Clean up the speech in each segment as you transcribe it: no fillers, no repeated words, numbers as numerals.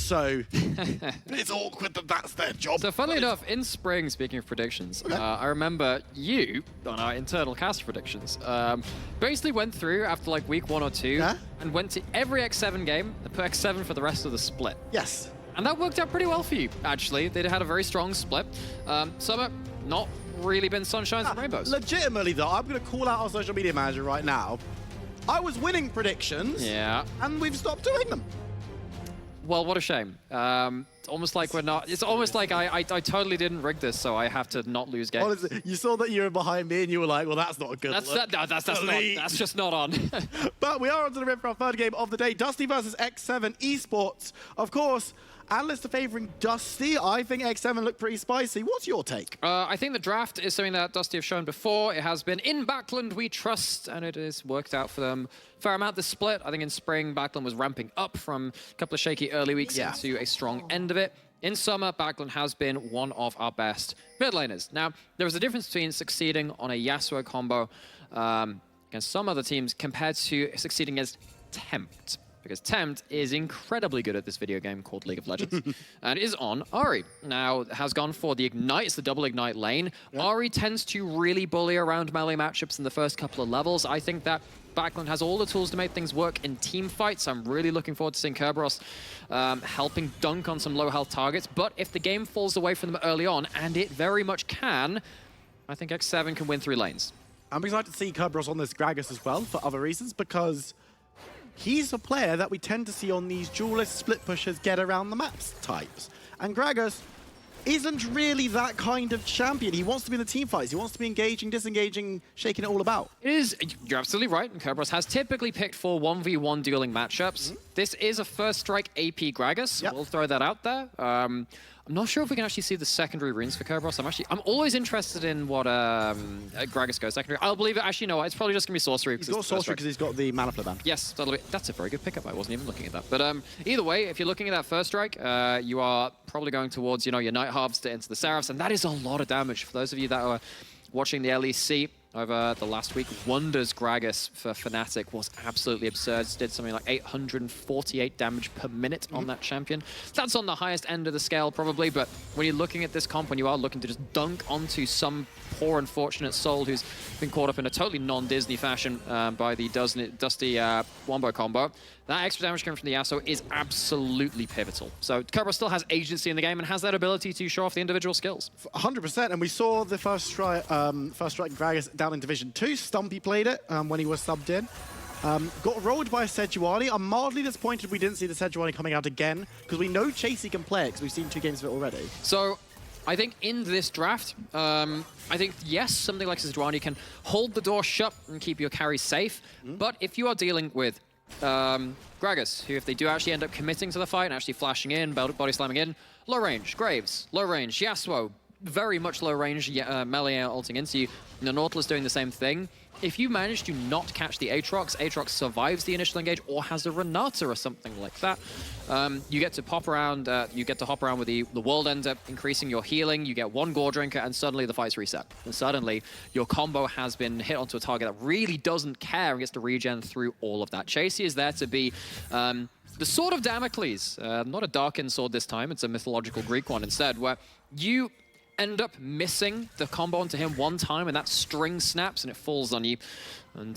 So it's awkward that that's their job. So funnily enough, in spring, speaking of predictions, I remember you, on our internal cast predictions, basically went through after like week 1 or 2 and went to every X7 game and put X7 for the rest of the split. Yes. And that worked out pretty well for you, actually. They had a very strong split. Summer, not really been sunshines and rainbows. Legitimately, though, I'm going to call out our social media manager right now. I was winning predictions, and we've stopped doing them. Well, what a shame. It's almost like we're not. It's almost like I totally didn't rig this, so I have to not lose games. Honestly, you saw that you were behind me, and you were like, "Well, that's not a good look." That's just not on. But we are on to the rip for our third game of the day: Dusty versus X7 Esports. Of course, analysts are favoring Dusty. I think X7 looked pretty spicy. What's your take? I think the draft is something that Dusty have shown before. It has been in Backland we trust, and it has worked out for them. Fair amount this split. I think in spring, Backland was ramping up from a couple of shaky early weeks into a strong end of it. In summer, Backland has been one of our best mid laners. Now, there is a difference between succeeding on a Yasuo combo against some other teams compared to succeeding as Tempt. Because Tempt is incredibly good at this video game called League of Legends, and is on Ahri. Now, has gone for the Ignite, it's the double Ignite lane. Ahri tends to really bully around melee matchups in the first couple of levels. I think that Backland has all the tools to make things work in team fights. I'm really looking forward to seeing Kerberos helping dunk on some low health targets. But if the game falls away from them early on, and it very much can, I think X7 can win 3 lanes. I'm excited to see Kerberos on this Gragas as well for other reasons, because he's a player that we tend to see on these duelist split pushers get around the maps types. And Gragas isn't really that kind of champion. He wants to be in the team fights. He wants to be engaging, disengaging, shaking it all about. It is, you're absolutely right. And Kerberos has typically picked for 1v1 dueling matchups. This is a first strike AP Gragas. We'll throw that out there. I'm not sure if we can actually see the secondary runes for Kerberos. I'm always interested in what Gragas goes secondary. I'll believe it. Actually, no, it's probably just going to be sorcery. He's got sorcery because he's got the mana flip band. Yes, that's a very good pickup. I wasn't even looking at that. But either way, if you're looking at that first strike, you are probably going towards, your Night Harvester into the Seraphs, and that is a lot of damage. For those of you that are watching the LEC over the last week, Wonders Gragas for Fnatic was absolutely absurd. Did something like 848 damage per minute on that champion. That's on the highest end of the scale, probably, but when you're looking at this comp, when you are looking to just dunk onto some poor unfortunate soul who's been caught up in a totally non-Disney fashion by the Dusty Wombo combo, that extra damage coming from the Yasuo is absolutely pivotal. So Kerberos still has agency in the game and has that ability to show off the individual skills. 100%, and we saw the first strike Gragas down in Division 2. Stumpy played it when he was subbed in. Got rolled by a Sejuani. I'm mildly disappointed we didn't see the Sejuani coming out again, because we know Chasey can play it, because we've seen 2 games of it already. So I think in this draft, I think, yes, something like Sejuani can hold the door shut and keep your carry safe. But if you are dealing with Gragas, who, if they do actually end up committing to the fight and actually flashing in, body slamming in, low range, Graves, low range, Yasuo, very much low range, melee ulting into you, and the Nautilus doing the same thing. If you manage to not catch the Aatrox survives the initial engage or has a Renata or something like that, you get to pop around, you get to hop around with the world ends up increasing your healing, you get 1 Gore Drinker, and suddenly the fight's reset. And suddenly your combo has been hit onto a target that really doesn't care and gets to regen through all of that. Chasey is there to be the Sword of Damocles, not a Darkin sword this time, it's a mythological Greek one instead, where you end up missing the combo onto him one time and that string snaps and it falls on you. And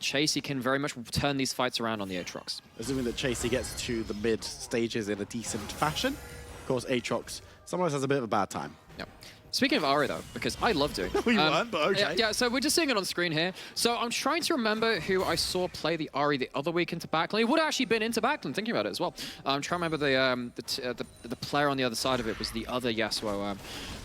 Chasey can very much turn these fights around on the Aatrox. Assuming that Chasey gets to the mid stages in a decent fashion. Of course, Aatrox sometimes has a bit of a bad time. Yep. Speaking of Ahri, though, because I love doing it. We weren't, but okay. Yeah, so we're just seeing it on screen here. So I'm trying to remember who I saw play the Ahri the other week into Backland. He would have actually been into Backland, thinking about it as well. I'm trying to remember the player on the other side of it was the other Yasuo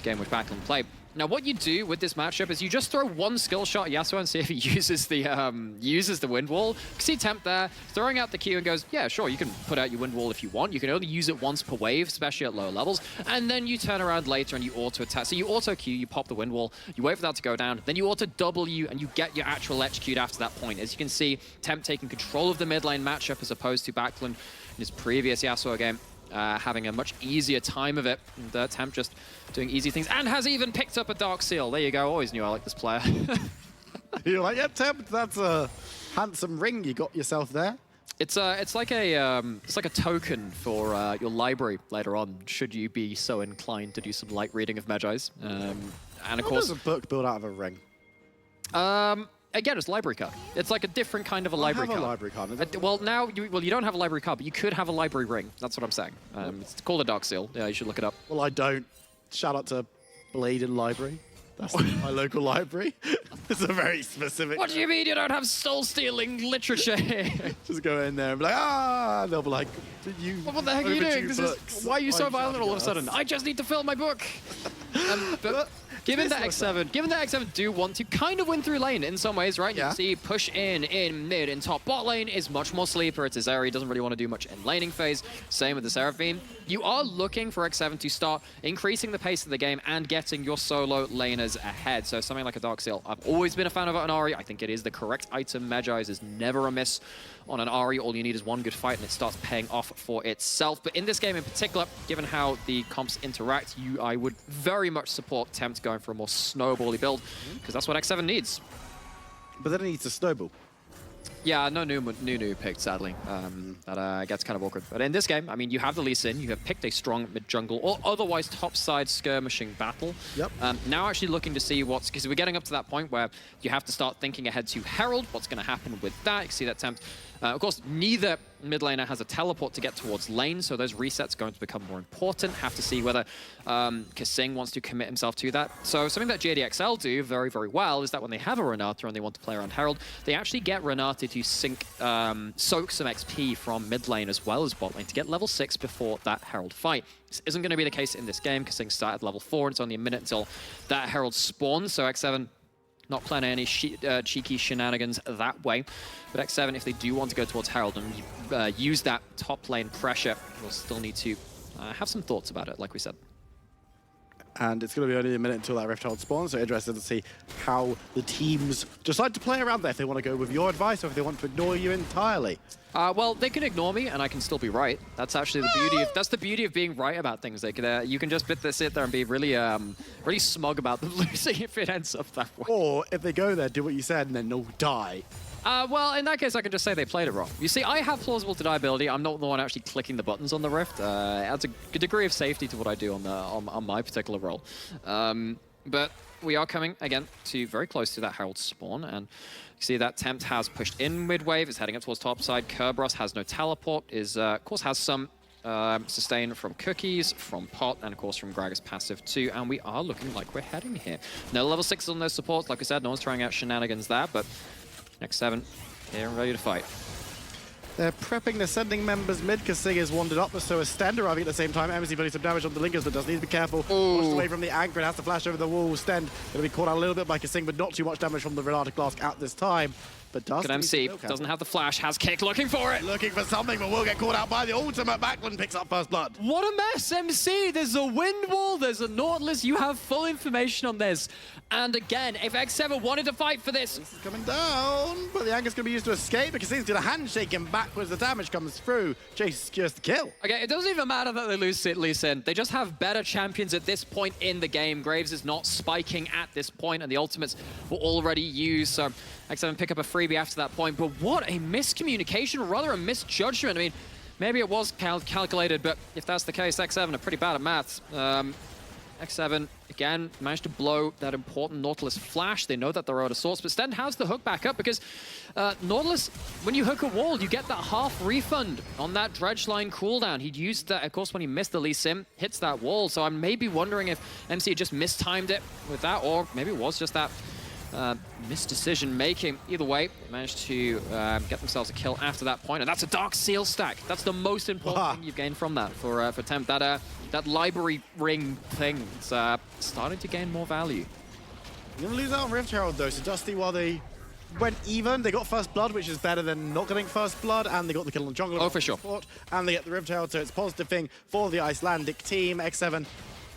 game which Backland played. Now, what you do with this matchup is you just throw 1 skill shot at Yasuo and see if he uses the wind wall. You can see Tempt there, throwing out the Q and goes, yeah, sure, you can put out your wind wall if you want. You can only use it once per wave, especially at lower levels. And then you turn around later and you auto-attack. So you auto-Q, you pop the wind wall, you wait for that to go down, then you auto-W and you get your actual execute after that point. As you can see, Tempt taking control of the mid lane matchup as opposed to Backland in his previous Yasuo game. Having a much easier time of it. And Tempt just doing easy things and has even picked up a Dark Seal. There you go. Always knew I liked this player. You're like, yeah, Tempt, that's a handsome ring you got yourself there. It's like a token for your library later on, should you be so inclined to do some light reading of Magi's. And of How course, does a book build out of a ring? again, it's a library card. It's like a different kind of a library I have card. a library card. Well, now you don't have a library card, but you could have a library ring. That's what I'm saying. It's called a Dark Seal. Yeah, you should look it up. Well, I don't. Shout out to Bladen Library. That's my local library. It's a very specific. What do you mean you don't have soul-stealing literature here? Just go in there and be like, ah, they'll be like, you. What the heck are you doing? Why are you so violent all of a sudden? I just need to fill my book. But given that X7 do want to kind of win through lane in some ways, right? You can see push in mid, and top bot lane is much more sleeper. It's Azeri, he doesn't really want to do much in laning phase. Same with the Seraphine. You are looking for X7 to start increasing the pace of the game and getting your solo laners ahead. So something like a Dark Seal. I've always been a fan of it on Ahri. I think it is the correct item. Magi's is never a miss on an Ahri. All you need is one good fight and it starts paying off for itself. But in this game in particular, given how the comps interact, I would very much support Tempt going for a more snowbally build, because that's what X7 needs. But then it needs to snowball. Yeah, no Nunu picked, sadly. That gets kind of awkward. But in this game, I mean, you have the Lee Sin, you have picked a strong mid-jungle, or otherwise top-side skirmishing battle. Yep. Now actually looking to see because we're getting up to that point where you have to start thinking ahead to Herald, what's going to happen with that. You can see that Tempt. Of course, neither mid laner has a teleport to get towards lane, so those resets are going to become more important. Have to see whether Kasing wants to commit himself to that. So something that JDXL do very, very well is that when they have a Renata and they want to play around Herald, they actually get Renata to soak some XP from mid lane as well as bot lane to get level 6 before that Herald fight. This isn't going to be the case in this game. Kasing started level 4, and it's only a minute until that Herald spawns, so X7 not planning any cheeky shenanigans that way. But X7, if they do want to go towards Herald and use that top lane pressure, we'll still need to have some thoughts about it, like we said. And it's going to be only a minute until that Rift Herald spawns, so interested to see how the teams decide to play around there, if they want to go with your advice or if they want to ignore you entirely. Well, they can ignore me, and I can still be right. That's actually the beauty of being right about things. They can, you can just sit there and be really, really smug about them losing if it ends up that way. Or if they go there, do what you said, and then they'll die. Well, in that case, I can just say they played it wrong. You see, I have plausible deniability. I'm not the one actually clicking the buttons on the Rift. It adds a degree of safety to what I do on my particular role. But we are coming, again, to very close to that Herald spawn, and you see that Tempt has pushed in mid-wave, is heading up towards top side. Kerberos has no teleport, of course has some sustain from Cookies, from Pot, and of course from Gragas passive too, and we are looking like we're heading here. No level 6 on those supports, like I said, no one's trying out shenanigans there, but X7 here and ready to fight. They're prepping the sending members mid. Kasing has wandered up, but so is Sten arriving at the same time. MC putting some damage on the Linkers, but does need to be careful. Pushed away from the anchor and has to flash over the wall. Sten going to be caught out a little bit by Kasing, but not too much damage from the Renata Flask at this time. But Dusty MC doesn't have the flash, has kick, looking for it. Looking for something, but will get caught out by the ultimate. Backlund picks up first blood. What a mess, MC. There's a wind wall, there's a Nautilus. You have full information on this. And again, if X7 wanted to fight for this. This is coming down, but the anchor's going to be used to escape because he's going to handshake him backwards. The damage comes through. Chase secures the kill. Okay, it doesn't even matter that they lose Lee Sin. They just have better champions at this point in the game. Graves is not spiking at this point, and the ultimates were already used. So X7 pick up a freebie after that point. But what a miscommunication, or rather a misjudgment. I mean, maybe it was calculated, but if that's the case, X7 are pretty bad at maths. X7, again, managed to blow that important Nautilus flash. They know that they're out of sorts, but Sten has the hook back up because Nautilus, when you hook a wall, you get that half refund on that dredge line cooldown. He'd used that, of course, when he missed the Lee Sin, hits that wall. So I'm maybe wondering if MC just mistimed it with that, or maybe it was just that misdecision making. Either way, they managed to get themselves a kill after that point, and that's a Dark Seal stack. That's the most important thing you've gained from that for Tempt. That library ring thing, it's starting to gain more value. You're going to lose out on Rift Herald though, so Dusty, while they went even, they got first blood, which is better than not getting first blood, and they got the kill on jungle. Oh, for sure. And they get the Rift Herald, so it's a positive thing for the Icelandic team. X7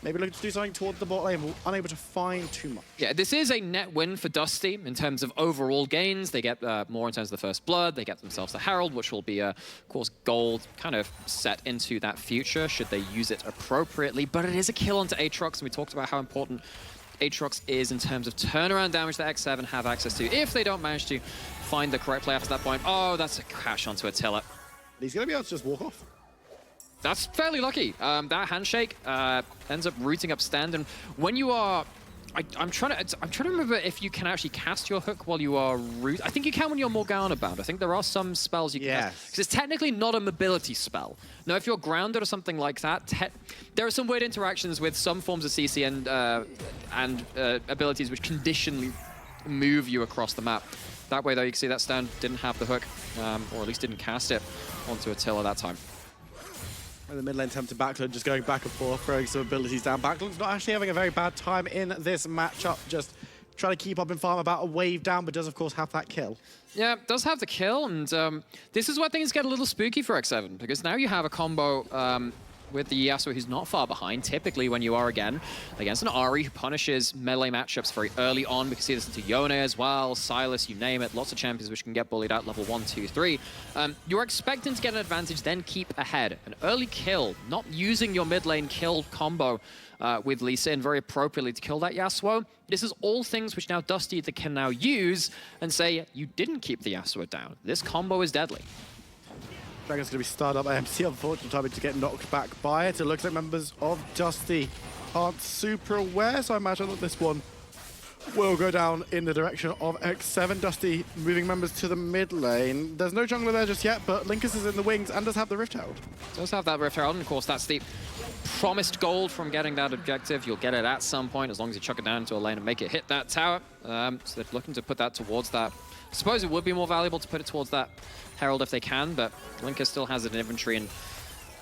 maybe looking to do something towards the bot lane, unable to find too much. Yeah, this is a net win for Dusty in terms of overall gains. They get more in terms of the first blood. They get themselves the Herald, which will be, of course, gold kind of set into that future should they use it appropriately. But it is a kill onto Aatrox, and we talked about how important Aatrox is in terms of turnaround damage that X7 have access to if they don't manage to find the correct play after that point. Oh, that's a crash onto Attila. He's going to be able to just walk off. That's fairly lucky. That handshake ends up rooting up stand, and when you are... I'm trying to remember if you can actually cast your hook while you are root. I think you can when you're Morgana bound. I think there are some spells you can cast. Because it's technically not a mobility spell. Now, if you're grounded or something like that, there are some weird interactions with some forms of CC and abilities which conditionally move you across the map. That way, though, you can see that stand didn't have the hook, or at least didn't cast it onto Attila that time. And the mid lane tempted Backlund just going back and forth, throwing some abilities down. Backlund's not actually having a very bad time in this matchup, just trying to keep up in farm, about a wave down, but does, of course, have that kill. Yeah, does have the kill, and this is where things get a little spooky for X7, because now you have a combo with the Yasuo who's not far behind, typically when you are, again, against an Ahri who punishes melee matchups very early on. We can see this into Yone as well, Silas, you name it, lots of champions which can get bullied out level 1, 2, 3. You're expecting to get an advantage, then keep ahead. An early kill, not using your mid lane kill combo with Lee Sin very appropriately to kill that Yasuo. This is all things which now Dusty can now use and say, you didn't keep the Yasuo down. This combo is deadly. Dragon's going to be started up by MC, unfortunately, having to get knocked back by it. It looks like members of Dusty aren't super aware, so I imagine that this one will go down in the direction of X7. Dusty moving members to the mid lane. There's no jungler there just yet, but Linkus is in the wings and does have the Rift Herald. Does have that Rift Herald, and of course that's the promised gold from getting that objective. You'll get it at some point as long as you chuck it down into a lane and make it hit that tower. So they're looking to put that towards that. I suppose it would be more valuable to put it towards that Herald if they can, but Linkus still has it in inventory and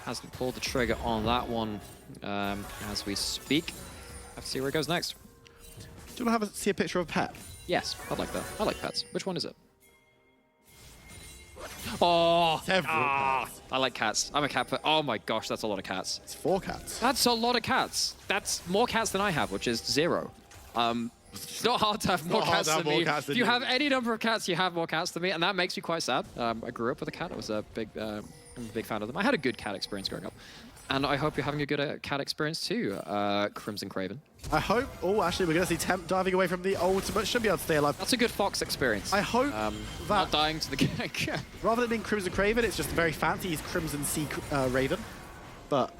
hasn't pulled the trigger on that one as we speak. Have to see where it goes next. Do you want to see a picture of a pet? Yes, I'd like that. I like pets. Which one is it? Oh, Pets. I like cats. I'm a cat pet. Oh my gosh, that's a lot of cats. It's 4 cats. That's a lot of cats. That's more cats than I have, which is 0. It's not hard to have more cats than me. If you have any number of cats, you have more cats than me, and that makes me quite sad. I grew up with a cat. I was I'm a big fan of them. I had a good cat experience growing up. And I hope you're having a good cat experience too, Crimson Craven. I hope... Oh, actually, we're going to see Temp diving away from the ultimate. Should be able to stay alive. That's a good Fox experience. I hope that... Not dying to the cake. Rather than being Crimson Craven, it's just very fancy. He's Crimson Sea Raven. But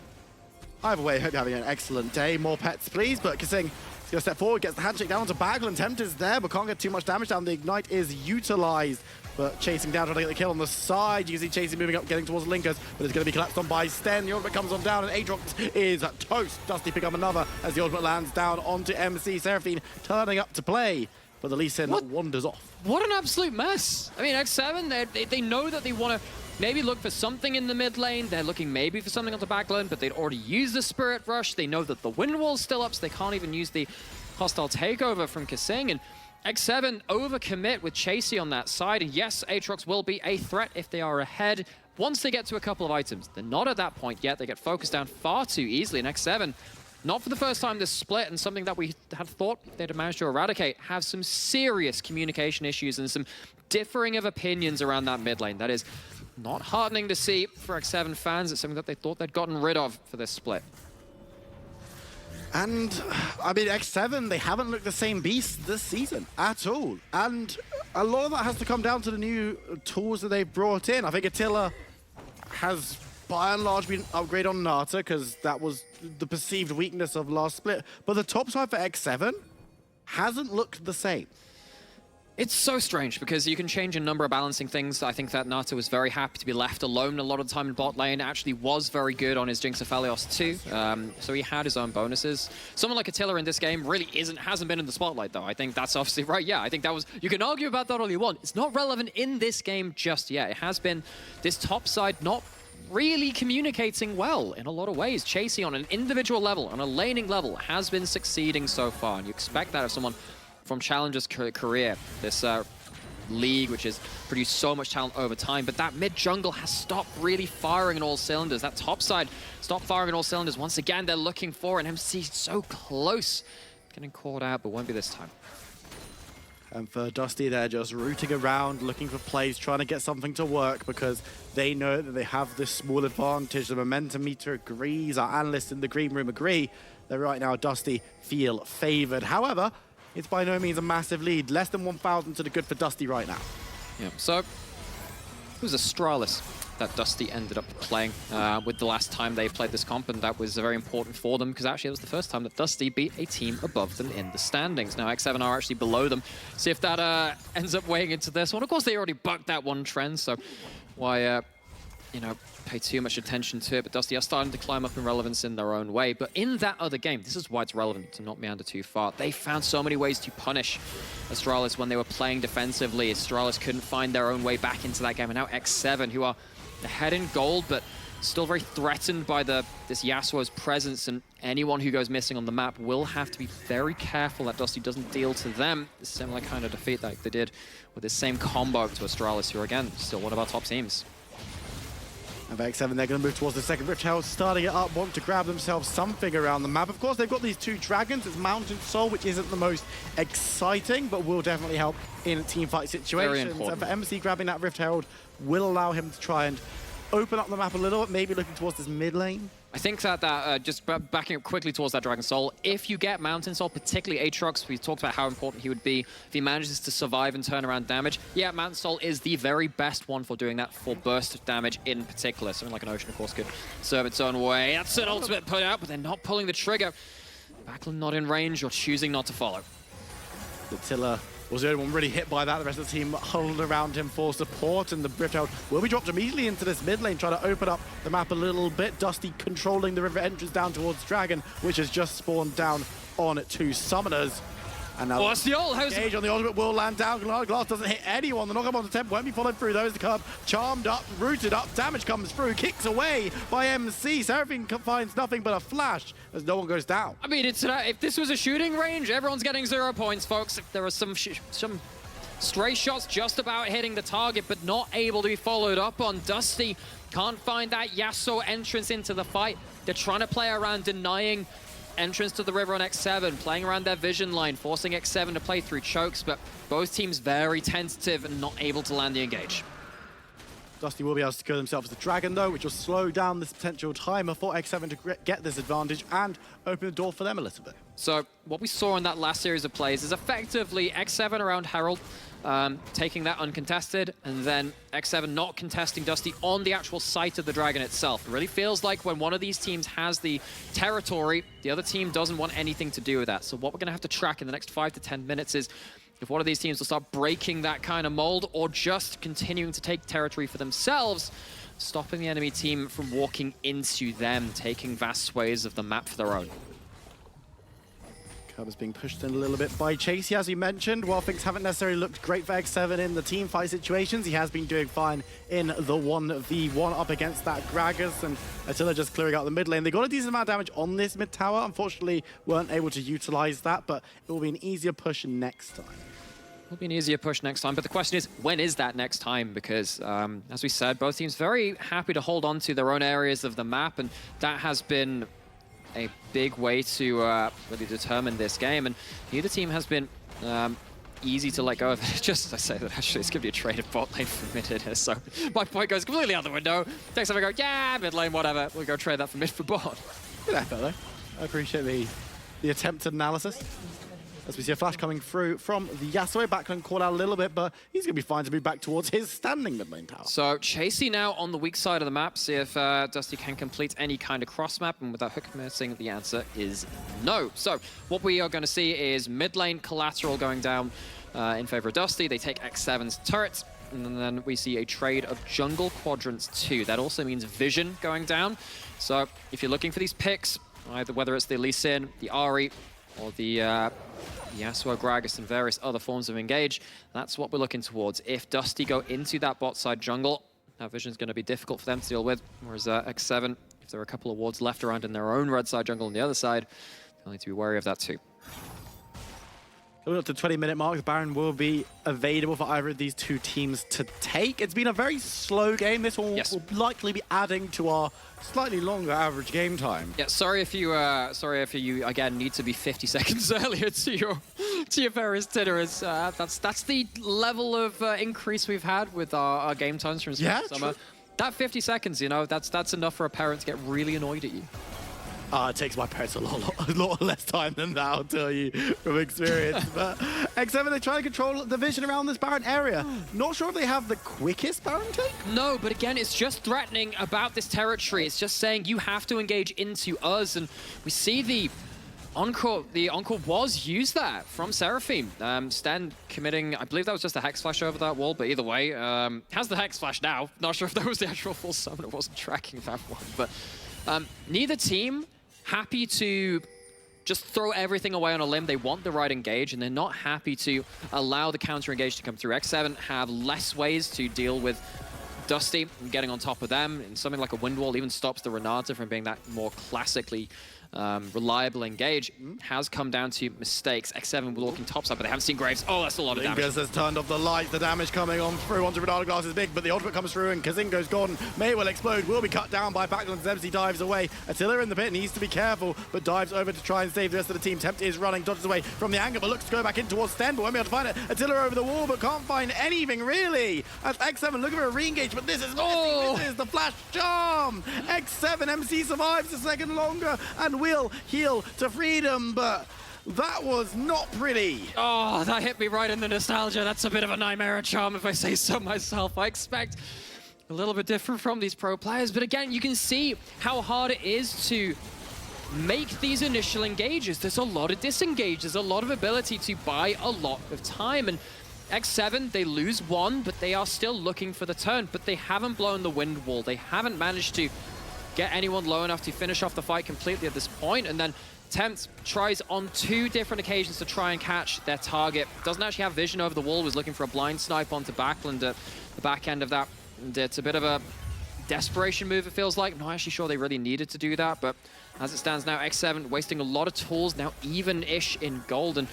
either way, I hope you're having an excellent day. More pets, please. But Kasing is going to step forward, gets the handshake down onto Backlund. Tempt is there, but can't get too much damage down. The Ignite is utilized. But chasing down, trying to get the kill on the side. You can see Chasing moving up, getting towards Linkus, but it's going to be collapsed on by Sten. The ultimate comes on down, and Aatrox is toast. Dusty pick up another as the ultimate lands down onto MC. Seraphine turning up to play, but the Lee Sin wanders off. What an absolute mess. I mean, X7, they know that they want to maybe look for something in the mid lane. They're looking maybe for something on the back lane, but they'd already used the Spirit Rush. They know that the wind wall's still up, so they can't even use the hostile takeover from Kasing. And X7 overcommit with Chasey on that side, and yes, Aatrox will be a threat if they are ahead once they get to a couple of items. They're not at that point yet. They get focused down far too easily, and X7, not for the first time this split, and something that we had thought they'd managed to eradicate, have some serious communication issues and some differing of opinions around that mid lane. That is not heartening to see for X7 fans. It's something that they thought they'd gotten rid of for this split. And, I mean, X7, they haven't looked the same beast this season at all. And a lot of that has to come down to the new tools that they've brought in. I think Attila has, by and large, been upgraded on Nata, because that was the perceived weakness of last split. But the top side for X7 hasn't looked the same. It's so strange because you can change a number of balancing things. I think that Nata was very happy to be left alone a lot of the time in bot lane. Actually was very good on his Jinx Aphelios too. So he had his own bonuses. Someone like Attila in this game really hasn't been in the spotlight though. I think that's obviously right. Yeah, I think that was, you can argue about that all you want. It's not relevant in this game just yet. It has been this top side not really communicating well in a lot of ways. Chasey on an individual level, on a laning level, has been succeeding so far. And you expect that of someone from Challenger's career, this league which has produced so much talent over time, but that mid-jungle has stopped really firing on all cylinders. That top side stopped firing on all cylinders. Once again, they're looking for an MC so close. Getting called out, but won't be this time. And for Dusty, they're just rooting around, looking for plays, trying to get something to work because they know that they have this small advantage. The momentum meter agrees. Our analysts in the green room agree that right now Dusty feel favored. However, it's by no means a massive lead. Less than 1,000 to the good for Dusty right now. Yeah, so it was Astralis that Dusty ended up playing with the last time they played this comp, and that was very important for them because actually it was the first time that Dusty beat a team above them in the standings. Now X7 are actually below them. See if that ends up weighing into this one. Of course, they already bucked that one trend, so why, you know, pay too much attention to it, but Dusty are starting to climb up in relevance in their own way. But in that other game, this is why it's relevant to not meander too far. They found so many ways to punish Astralis when they were playing defensively. Astralis couldn't find their own way back into that game, and now X7, who are ahead in gold, but still very threatened by this Yasuo's presence, and anyone who goes missing on the map will have to be very careful that Dusty doesn't deal to them a similar kind of defeat like they did with this same combo to Astralis, who are, again, still one of our top teams. And for X7, they're going to move towards the second Rift Herald, starting it up, want to grab themselves something around the map. Of course, they've got these two dragons. It's Mountain Soul, which isn't the most exciting, but will definitely help in teamfight situations. And for MC, grabbing that Rift Herald will allow him to try and open up the map a little bit, maybe looking towards this mid lane. I think that just backing up quickly towards that Dragon Soul, if you get Mountain Soul, particularly Aatrox, we talked about how important he would be if he manages to survive and turn around damage. Yeah, Mountain Soul is the very best one for doing that, for burst damage in particular. Something like an Ocean, of course, could serve its own way. That's an ultimate put out, but they're not pulling the trigger. Backlund not in range or choosing not to follow. The Tiller was the only one really hit by that. The rest of the team huddled around him for support, and the Rift Herald will be dropped immediately into this mid lane, trying to open up the map a little bit. Dusty controlling the river entrance down towards Dragon, which has just spawned down on two summoners. And now that's the ult. Gage on the ultimate will land down. Glass doesn't hit anyone. The knock-up on the temp won't be followed through. There's the curb. Charmed up, rooted up. Damage comes through. Kicks away by MC. Seraphine finds nothing but a flash as no one goes down. I mean, if this was a shooting range, everyone's getting 0 points, folks. If there are some stray shots just about hitting the target, but not able to be followed up on. Dusty can't find that Yasuo entrance into the fight. They're trying to play around denying entrance to the river on X7, playing around their vision line, forcing X7 to play through chokes, but both teams very tentative and not able to land the engage. Dusty will be able to secure themselves the Dragon, though, which will slow down this potential timer for X7 to get this advantage and open the door for them a little bit. So what we saw in that last series of plays is effectively X7 around Herald, taking that uncontested, and then X7 not contesting Dusty on the actual site of the Dragon itself. It really feels like when one of these teams has the territory, the other team doesn't want anything to do with that. So what we're going to have to track in the next 5 to 10 minutes is if one of these teams will start breaking that kind of mold or just continuing to take territory for themselves, stopping the enemy team from walking into them, taking vast swathes of the map for their own. Is being pushed in a little bit by Chasey, as we mentioned. While things haven't necessarily looked great for X7 in the team fight situations, he has been doing fine in the 1v1 up against that Gragas, and Attila just clearing out the mid lane. They got a decent amount of damage on this mid tower. Unfortunately, weren't able to utilize that, but it will be an easier push next time. It'll be an easier push next time, but the question is, when is that next time? Because, as we said, both teams very happy to hold on to their own areas of the map, and that has been a big way to really determine this game, and neither team has been easy to let go of. Just as I say that, actually, it's going to be a traded bot lane for mid here, so my point goes completely out the window. Next time I go, yeah, mid lane, whatever. We'll go trade that for mid for bot. Good effort, though. I appreciate the attempted analysis. As we see a flash coming through from the Yasuo. Backlund caught out a little bit, but he's going to be fine to move back towards his standing mid lane tower. So Chasey now on the weak side of the map. See if Dusty can complete any kind of cross map, and with that hook missing, the answer is no. So what we are going to see is mid lane collateral going down in favor of Dusty. They take X7's turrets, and then we see a trade of jungle quadrants too. That also means vision going down. So if you're looking for these picks, either whether it's the Lee Sin, the Ahri, or the Yasuo, Gragas, and various other forms of engage, that's what we're looking towards. If Dusty go into that bot side jungle, that vision's going to be difficult for them to deal with, whereas X7, if there are a couple of wards left around in their own red side jungle on the other side, they'll need to be wary of that too. Coming up to the 20-minute mark, the Baron will be available for either of these two teams to take. It's been a very slow game. This one will likely be adding to our slightly longer average game time. Yeah, sorry if you again need to be 50 seconds earlier to your various dinners. That's the level of increase we've had with our game times from spring to summer. True. That 50 seconds, you know, that's enough for a parent to get really annoyed at you. It takes my parents a lot less time than that, I'll tell you from experience. But X7, they try to control the vision around this Baron area. Not sure if they have the quickest Baron take? No, but again, it's just threatening about this territory. It's just saying you have to engage into us, and we see the Encore was used that from Seraphine. Sten committing, I believe that was just a Hex Flash over that wall, but either way, has the Hex Flash now. Not sure if that was the actual full summon, it wasn't tracking that one, but neither team happy to just throw everything away on a limb. They want the right engage, and they're not happy to allow the counter engage to come through. X7 have less ways to deal with Dusty and getting on top of them, and something like a Wind Wall even stops the Renata from being that more classically reliable engage. Has come down to mistakes. X7 walking topside, but they haven't seen Graves. Oh, that's a lot of damage. Kazinga's has turned off the light. The damage coming on through onto Renata Glass is big, but the ultimate comes through and Kazinga's gone. May will explode, will be cut down by Backlund. Zebsy dives away. Attila in the pit, needs to be careful, but dives over to try and save the rest of the team. Tempt is running, dodges away from the angle, but looks to go back in towards Sten, but won't be able to find it. Attila over the wall, but can't find anything really. As X7 looking for a re-engage, but this is missing. This is the flash charm. X7 MC survives a second longer and will heal to freedom, but that was not pretty. Oh, that hit me right in the nostalgia. That's a bit of a Nightmare charm, if I say so myself. I expect a little bit different from these pro players, but again, you can see how hard it is to make these initial engages. There's a lot of disengage. There's a lot of ability to buy a lot of time, and X7, they lose one, but they are still looking for the turn, but they haven't blown the Wind Wall. They haven't managed to get anyone low enough to finish off the fight completely at this point, and then Tempt tries on 2 different occasions to try and catch their target. Doesn't actually have vision over the wall, was looking for a blind snipe onto Backlund at the back end of that. And it's a bit of a desperation move, it feels like. Not actually sure they really needed to do that, but as it stands now, X7 wasting a lot of tools, now even-ish in gold, and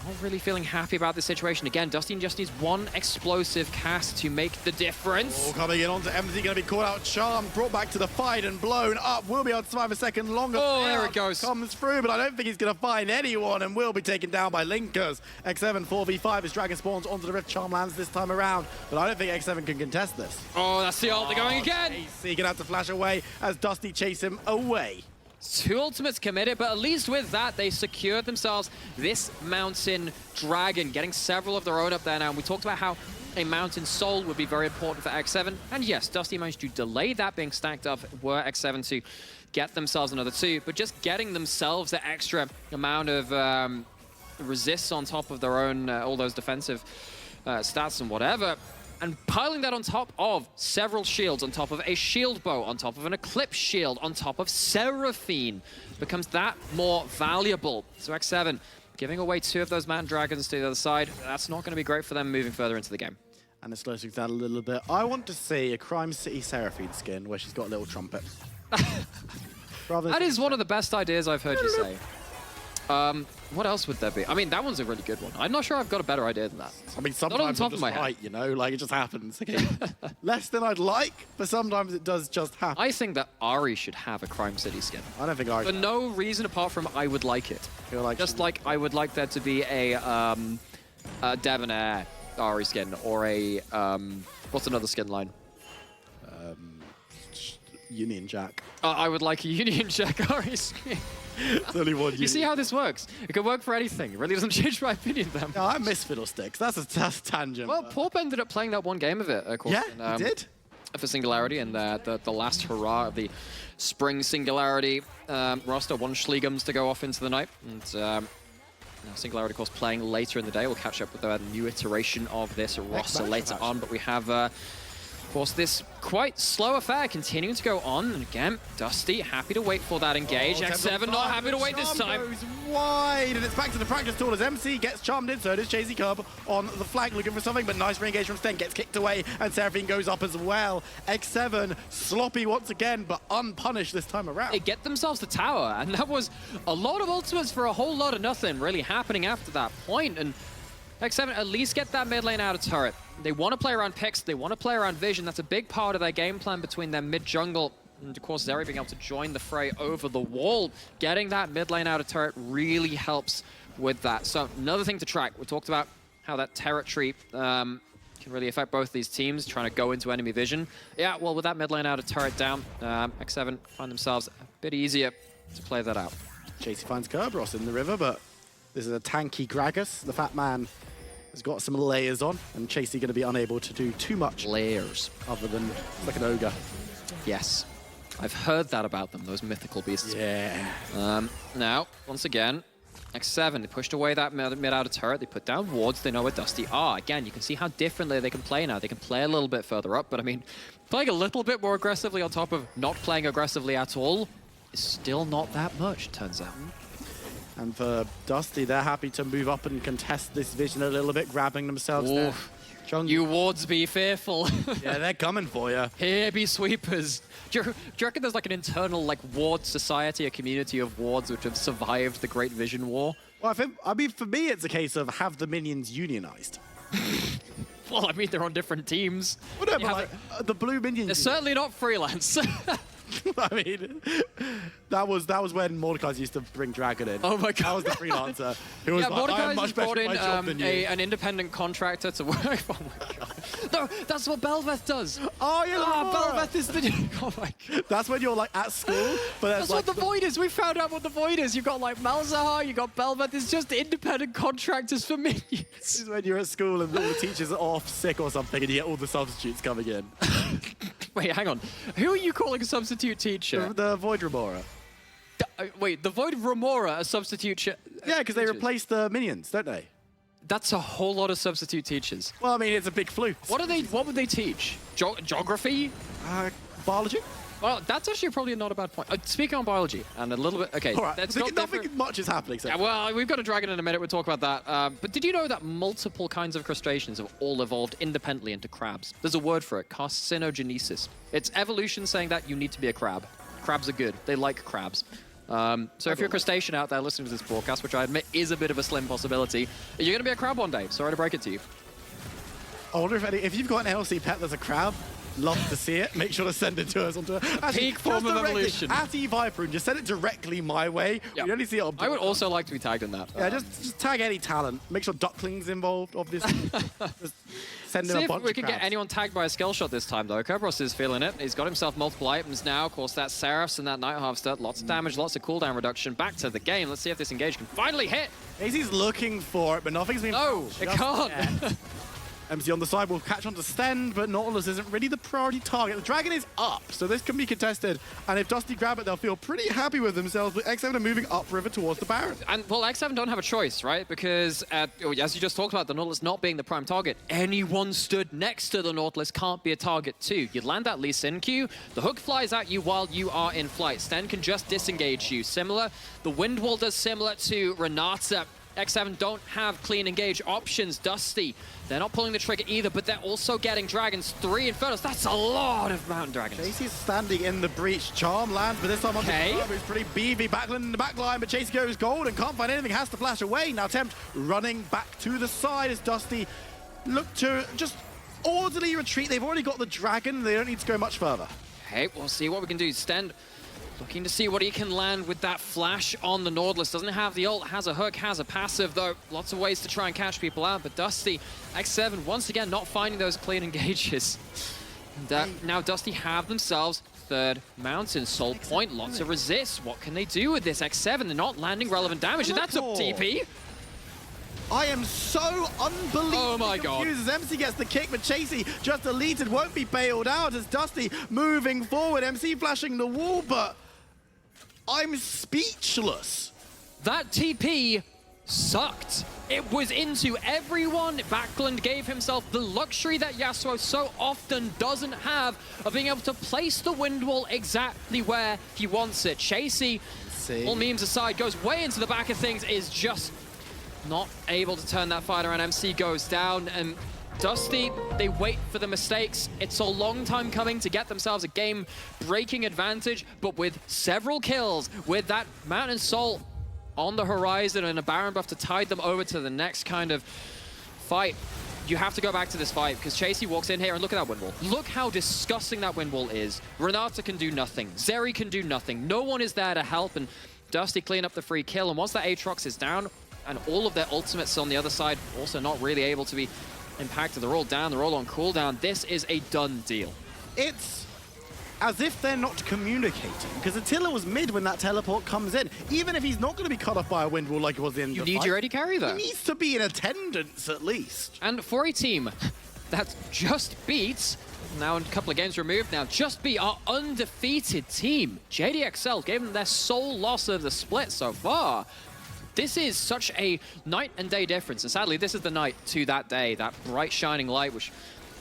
not really feeling happy about this situation. Again, Dusty just needs one explosive cast to make the difference. Oh, coming in onto MZ, going to be caught out. Charm brought back to the fight and blown up. Will be able to survive a second longer. Oh, there it goes. Comes through, but I don't think he's going to find anyone and will be taken down by Linkers. X7 4v5 as Dragon spawns onto the Rift. Charm lands this time around, but I don't think X7 can contest this. Oh, that's the ult. They're going again. AC gonna have to flash away as Dusty chase him away. 2 ultimates committed, but at least with that, they secured themselves this Mountain Dragon, getting several of their own up there now. And we talked about how a Mountain Soul would be very important for X7. And yes, Dusty managed to delay that being stacked up were X7 to get themselves another 2, but just getting themselves the extra amount of resist on top of their own, all those defensive stats and whatever. And piling that on top of several shields, on top of a shield bow, on top of an Eclipse shield, on top of Seraphine, becomes that more valuable. So X7 giving away 2 of those Mountain Dragons to the other side. That's not going to be great for them moving further into the game. And it slows things down a little bit. I want to see a Crime City Seraphine skin where she's got a little trumpet. That is one of the best ideas I've heard you say. What else would there be? I mean, that one's a really good one. I'm not sure I've got a better idea than that. I mean, sometimes I'm just right, you know, like it just happens. Okay. Less than I'd like, but sometimes it does just happen. I think that Ari should have a Crime City skin. I don't think Ari For no reason apart from I would like it. Feel like just like I would like there to be a Debonair Ari skin, or a, what's another skin line? Union Jack. I would like a Union Jack Ari skin. There's only one. You see how this works? It can work for anything. It really doesn't change my opinion then. No, I miss Fiddlesticks. That's a tangent. Well, Porp ended up playing that one game of it, of course. Yeah, he did. For Singularity, and the last hurrah of the Spring Singularity roster. 1 Schliegums to go off into the night. And Singularity, of course, playing later in the day. We'll catch up with the new iteration of this roster later on. But we have course, this quite slow affair continuing to go on. And again, Dusty happy to wait for that engage. X7 not happy to wait this time. Goes wide, and it's back to the practice tool as MC gets charmed in. So does Chasey Cub on the flank looking for something, but nice re-engage from Sten, gets kicked away, and Seraphine goes up as well. X7 sloppy once again, but unpunished this time around. They get themselves the tower, and that was a lot of ultimates for a whole lot of nothing really happening after that point. And X7 at least get that mid lane out of turret. They want to play around picks, they want to play around vision. That's a big part of their game plan between their mid jungle. And of course, Zeri being able to join the fray over the wall. Getting that mid lane out of turret really helps with that. So another thing to track. We talked about how that territory can really affect both these teams, trying to go into enemy vision. Yeah, well, with that mid lane out of turret down, X7 find themselves a bit easier to play that out. Chasey finds Kerberos in the river, but this is a tanky Gragas. The fat man has got some layers on, and Chasey going to be unable to do too much Layers. other than like an ogre. Yes. I've heard that about them, those mythical beasts. Yeah. Now, once again, X7, they pushed away that mid out of turret, they put down wards, they know where Dusty are. Again, you can see how differently they can play now. They can play a little bit further up, but I mean, playing a little bit more aggressively on top of not playing aggressively at all is still not that much, turns out. And for Dusty, they're happy to move up and contest this vision a little bit, grabbing themselves there. You wards be fearful. Yeah, they're coming for you. Here be sweepers. Do you reckon there's like an internal like ward society, a community of wards which have survived the Great Vision War? Well, I mean, for me, it's a case of have the minions unionized. Well, I mean, they're on different teams. Well, no, but like, the blue minions. They're certainly not freelance. I mean, that was when Mordekaiser used to bring Dragon in. Oh my god. That was the freelancer. Who was Yeah, like, I am Mordekaiser's much better brought at my job than in you. an independent contractor to work. Oh my god. No, that's what Belveth does. Oh, yeah, Belveth is the... Oh my god. That's when you're like at school, but That's like what the Void is. We found out what the Void is. You've got like Malzahar, you've got Belveth. It's just independent contractors for minions. This is when you're at school and all the teachers are off sick or something and you get all the substitutes coming in. Wait, hang on. Who are you calling a substitute teacher? The Void Remora. Wait, the Void Remora, a substitute Yeah, because they replace the minions, don't they? That's a whole lot of substitute teachers. Well, I mean, it's a big fluke. What would they teach? Geography? Biology? Well, that's actually probably not a bad point. Speaking on biology, and a little bit... Okay, All right, that's nothing much is happening. So. Yeah, well, we've got a dragon in a minute. We'll talk about that. But did you know that multiple kinds of crustaceans have all evolved independently into crabs? There's a word for it, carcinogenesis. It's evolution saying that you need to be a crab. Crabs are good. They like crabs. So if you're a crustacean out there listening to this broadcast, which I admit is a bit of a slim possibility, you're going to be a crab one day. Sorry to break it to you. I wonder if you've got an NLC pet that's a crab, love to see it. Make sure to send it to us onto Peak form of evolution. At eViper and just send it directly my way. Yep. We only see it on I would also like to be tagged in that. Yeah, just tag any talent. Make sure Duckling's involved, obviously. Just send in See a if bunch we of can crabs. get anyone tagged by a skill shot this time, though. Kerberos is feeling it. He's got himself multiple items now. Of course, that Seraphs and that Night Harvester. Lots of damage, lots of cooldown reduction. Back to the game. Let's see if this engage can finally hit. Casey's looking for it, but nothing's been... No, it can't. MC on the side will catch on to Sten, but Nautilus isn't really the priority target. The Dragon is up, so this can be contested. And if Dusty grab it, they'll feel pretty happy with themselves. But X7 are moving upriver towards the Baron. And, well, X7 don't have a choice, right? Because, as you just talked about, the Nautilus not being the prime target, anyone stood next to the Nautilus can't be a target too. You land that Lee Sin Q, the hook flies at you while you are in flight. Sten can just disengage you. Similar, the Wind Wall does similar to Renata. X7 don't have clean engage options. Dusty, they're not pulling the trigger either, but they're also getting dragons. 3 Infernos, that's a lot of mountain dragons. Chasey's standing in the breach. Charm lands, but this time on the club, who's pretty beefy. Backline in the backline, but Chasey goes gold and can't find anything, has to flash away. Now Tempt running back to the side as Dusty look to just orderly retreat. They've already got the dragon. They don't need to go much further. Okay, we'll see what we can do. Sten looking to see what he can land with that flash on the Nautilus. Doesn't have the ult, has a hook, has a passive, though. Lots of ways to try and catch people out, but Dusty, X7, once again, not finding those clean engages. And, now Dusty have themselves third mountain. Soul Point, lots of resist. What can they do with this? X7, they're not landing relevant damage, and that's a TP. I am so unbelievably Oh my god. confused as MC gets the kick, but Chasey just deleted, won't be bailed out as Dusty moving forward. MC flashing the wall, but I'm speechless. That TP sucked. it was into everyone. Backlund gave himself the luxury that Yasuo so often doesn't have of being able to place the wind wall exactly where he wants it. Chasey, all memes aside, goes way into the back of things, is just not able to turn that fight around. MC goes down, and Dusty, they wait for the mistakes. It's a long time coming to get themselves a game-breaking advantage, but with several kills, with that Mountain Soul on the horizon and a Baron buff to tide them over to the next kind of fight, you have to go back to this fight, because Chasey walks in here and look at that wind wall. Look how disgusting that wind wall is. Renata can do nothing. Zeri can do nothing. No one is there to help, and Dusty clean up the free kill, and once that Aatrox is down, and all of their ultimates on the other side also not really able to be impacted. They're all down, they're all on cooldown. This is a done deal. It's as if they're not communicating, because Attila was mid when that teleport comes in. Even if he's not going to be cut off by a wind wall like it was in the fight, you need your AD carry though. He needs to be in attendance at least. And for a team that just beat, now a couple of games removed now, just beat our undefeated team, JDXL gave them their sole loss of the split so far. This is such a night and day difference, and sadly this is the night to that day, that bright shining light which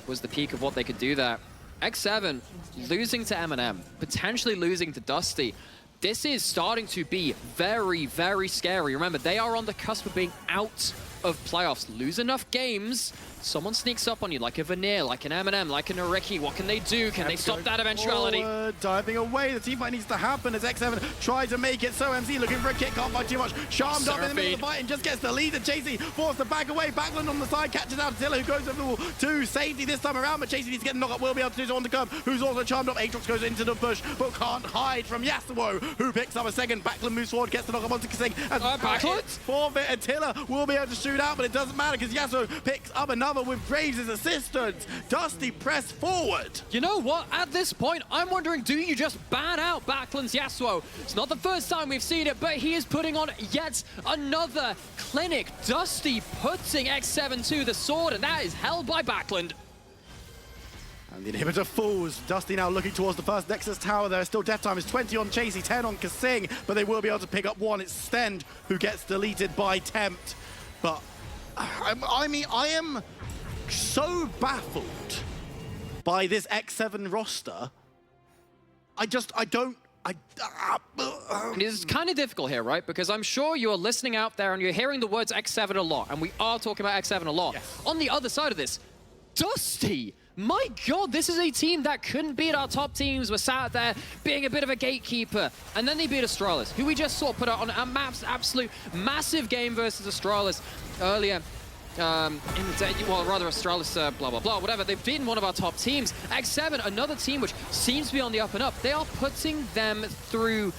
was the peak of what they could do there. X7 losing to M&M, potentially losing to Dusty. This is starting to be very, very scary. Remember, they are on the cusp of being out of playoffs. Lose enough games, someone sneaks up on you, like a Veneer, like an M&M, like an Ariki. What can they do? Can they stop that eventuality? Forward, diving away, the teamfight needs to happen as X7 tries to make it. So MC looking for a kick, can't fight too much. Charmed up in the middle of the fight and just gets the lead. And Chasey forced to back away. Backlund on the side, catches out Attila, who goes over the wall to safety this time around. But Chasey needs to get a knock up, will be able to do so on the curb, who's also charmed up. Aatrox goes into the bush, but can't hide from Yasuo, who picks up a second. Backlund moves forward, gets the knock up onto Kasing. And Backlund? Forfeit, Attila will be able to shoot out, but it doesn't matter because Yasuo picks up another with Graves' assistance. Dusty press forward. You know what? At this point, I'm wondering, do you just ban out Backlund's Yasuo? It's not the first time we've seen it, but he is putting on yet another clinic. Dusty putting X7 to the sword, and that is held by Backlund. And the inhibitor falls. Dusty now looking towards the first Nexus tower. There is still death time. It's 20 on Chasey, 10 on Kasing, but they will be able to pick up one. It's Stend who gets deleted by Tempt. But I mean, I am so baffled by this X7 roster. It's kind of difficult here, right? Because I'm sure you're listening out there and you're hearing the words X7 a lot, and we are talking about X7 a lot. Yes. On the other side of this, Dusty! My God, this is a team that couldn't beat our top teams, were sat there being a bit of a gatekeeper. And then they beat Astralis, who we just saw put out on a absolute massive game versus Astralis earlier. In the day, well, rather Astralis, blah, blah, blah, whatever. They've beaten one of our top teams. X7, another team which seems to be on the up and up. They are putting them through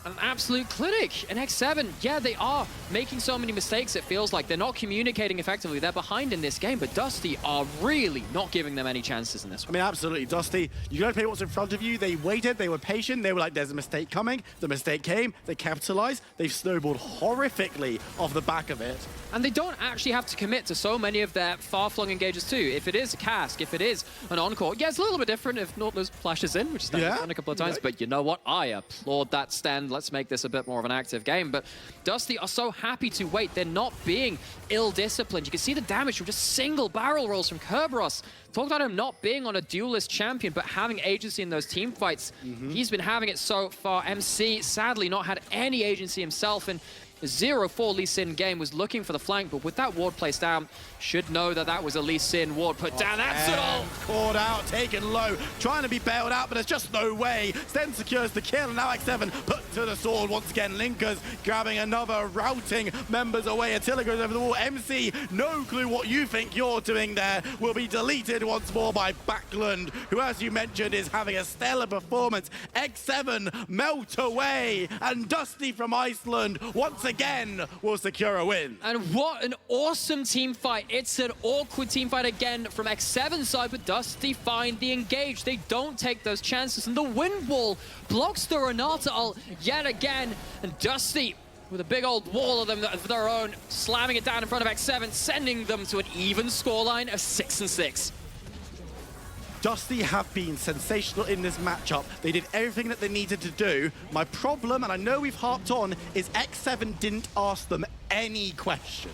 an absolute clinic. And X7, yeah, they are making so many mistakes, it feels like. They're not communicating effectively. They're behind in this game, but Dusty are really not giving them any chances in this one. I mean, absolutely. Dusty, you gotta play what's in front of you. They waited, they were patient, they were like, there's a mistake coming. The mistake came, they capitalized. They've snowballed horrifically off the back of it. And they don't actually have to commit to so many of their far-flung engages too. If it is a cask, if it is an encore, yeah, it's a little bit different if Nautilus flashes in, which is done a couple of times, but you know what? I applaud that stand. Let's make this a bit more of an active game. But Dusty are so happy to wait. They're not being ill-disciplined. You can see the damage from just single barrel rolls from Kerberos. Talk about him not being on a duelist champion, but having agency in those team fights. He's been having it so far. MC, sadly, not had any agency himself, and 0-4 Lee Sin game, was looking for the flank, but with that ward placed down, should know that that was a Lee Sin ward put down. That's it all! Caught out, taken low, trying to be bailed out, but there's just no way. Sten secures the kill, and now X7 put to the sword once again. Linkers grabbing another, routing members away. Attila goes over the wall. MC, no clue what you think you're doing there, will be deleted once more by Backlund, who, as you mentioned, is having a stellar performance. X7 melt away, and Dusty from Iceland once again will secure a win. And what an awesome team fight. It's an awkward team fight again from X7's side, but Dusty find the engage. They don't take those chances, and the wind wall blocks the Renata ult yet again, and Dusty, with a big old wall of them of their own, slamming it down in front of X7, sending them to an even scoreline of 6-6. Dusty have been sensational in this matchup. They did everything that they needed to do. My problem, and I know we've harped on, is X7 didn't ask them any questions.